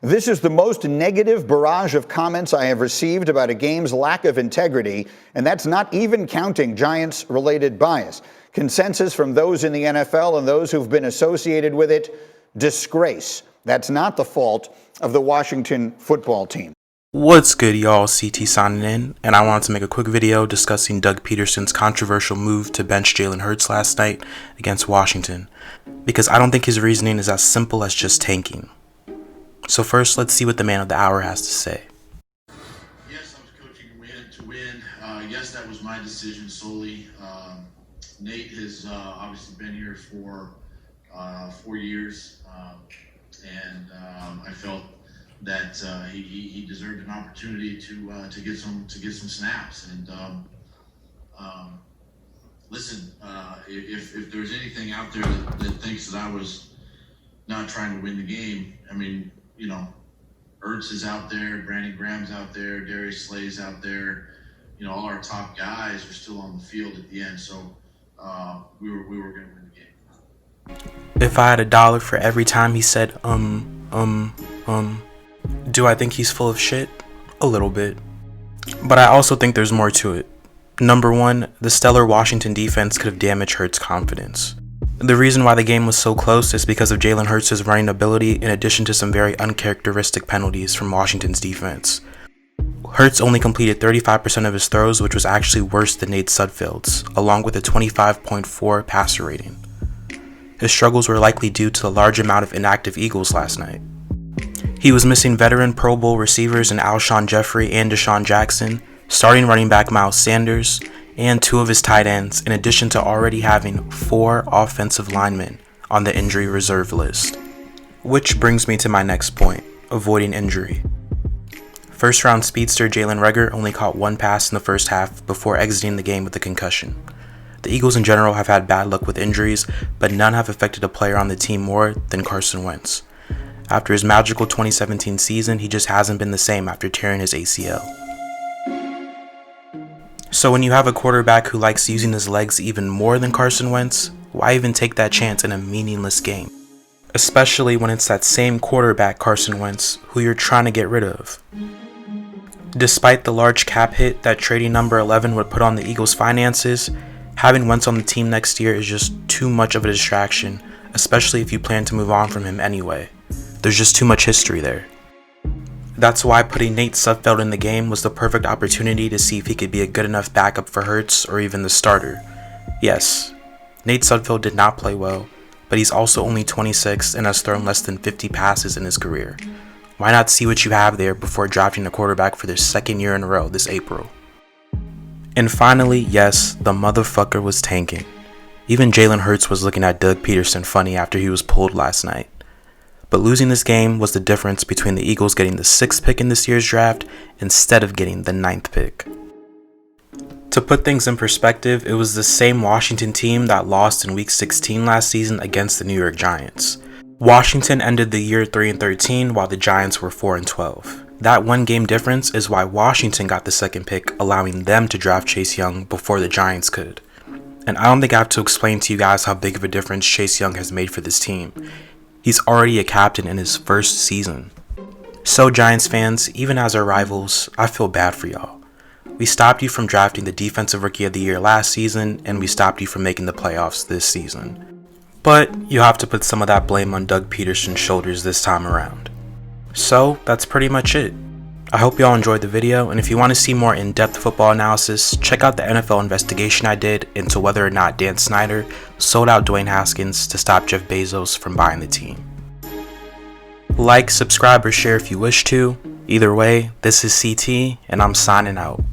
This is the most negative barrage of comments I have received about a game's lack of integrity, and that's not even counting Giants-related bias. Consensus from those in the NFL and those who've been associated with it: disgrace. That's not the fault of the Washington football team. What's good, y'all? CT signing in, and I wanted to make a quick video discussing Doug Pederson's controversial move to bench Jalen Hurts last night against Washington, because I don't think his reasoning is as simple as just tanking. So first, let's see what the man of the hour has to say. Yes, I was coaching to win. Yes, that was my decision solely. Nate has obviously been here for 4 years, and I felt that he deserved an opportunity to get some snaps. And listen, if there's anything out there that thinks that I was not trying to win the game, I mean, you know, Ertz is out there, Brandon Graham's out there, Darius Slay's out there. You know, all our top guys are still on the field at the end, so we were going to win the game. If I had $1 for every time he said do I think he's full of shit? A little bit. But I also think there's more to it. Number one, the stellar Washington defense could have damaged Hurts' confidence. The reason why the game was so close is because of Jalen Hurts' running ability, in addition to some very uncharacteristic penalties from Washington's defense. Hurts only completed 35% of his throws, which was actually worse than Nate Sudfeld's, along with a 25.4 passer rating. His struggles were likely due to the large amount of inactive Eagles last night. He was missing veteran Pro Bowl receivers in Alshon Jeffrey and Deshaun Jackson, starting running back Miles Sanders, and 2 of his tight ends, in addition to already having 4 offensive linemen on the injury reserve list. Which brings me to my next point: avoiding injury. First round speedster Jalen Reagor only caught 1 pass in the first half before exiting the game with a concussion. The Eagles in general have had bad luck with injuries, but none have affected a player on the team more than Carson Wentz. After his magical 2017 season, he just hasn't been the same after tearing his ACL. So when you have a quarterback who likes using his legs even more than Carson Wentz, why even take that chance in a meaningless game? Especially when it's that same quarterback, Carson Wentz, who you're trying to get rid of. Despite the large cap hit that trading number 11 would put on the Eagles' finances, having Wentz on the team next year is just too much of a distraction, especially if you plan to move on from him anyway. There's just too much history there. That's why putting Nate Sudfeld in the game was the perfect opportunity to see if he could be a good enough backup for Hurts or even the starter. Yes, Nate Sudfeld did not play well, but he's also only 26 and has thrown less than 50 passes in his career. Why not see what you have there before drafting a quarterback for their 2nd year in a row this April? And finally, yes, the motherfucker was tanking. Even Jalen Hurts was looking at Doug Pederson funny after he was pulled last night. But losing this game was the difference between the Eagles getting the 6th pick in this year's draft instead of getting the 9th pick. To put things in perspective, it was the same Washington team that lost in Week 16 last season against the New York Giants. Washington ended the year 3-13 while the Giants were 4-12. That 1 game difference is why Washington got the 2nd pick, allowing them to draft Chase Young before the Giants could. And I don't think I have to explain to you guys how big of a difference Chase Young has made for this team. He's already a captain in his 1st season. So Giants fans, even as our rivals, I feel bad for y'all. We stopped you from drafting the Defensive Rookie of the Year last season, and we stopped you from making the playoffs this season. But you have to put some of that blame on Doug Pederson's shoulders this time around. So that's pretty much it. I hope y'all enjoyed the video, and if you want to see more in-depth football analysis, check out the NFL investigation I did into whether or not Dan Snyder sold out Dwayne Haskins to stop Jeff Bezos from buying the team. Like, subscribe, or share if you wish to. Either way, this is CT, and I'm signing out.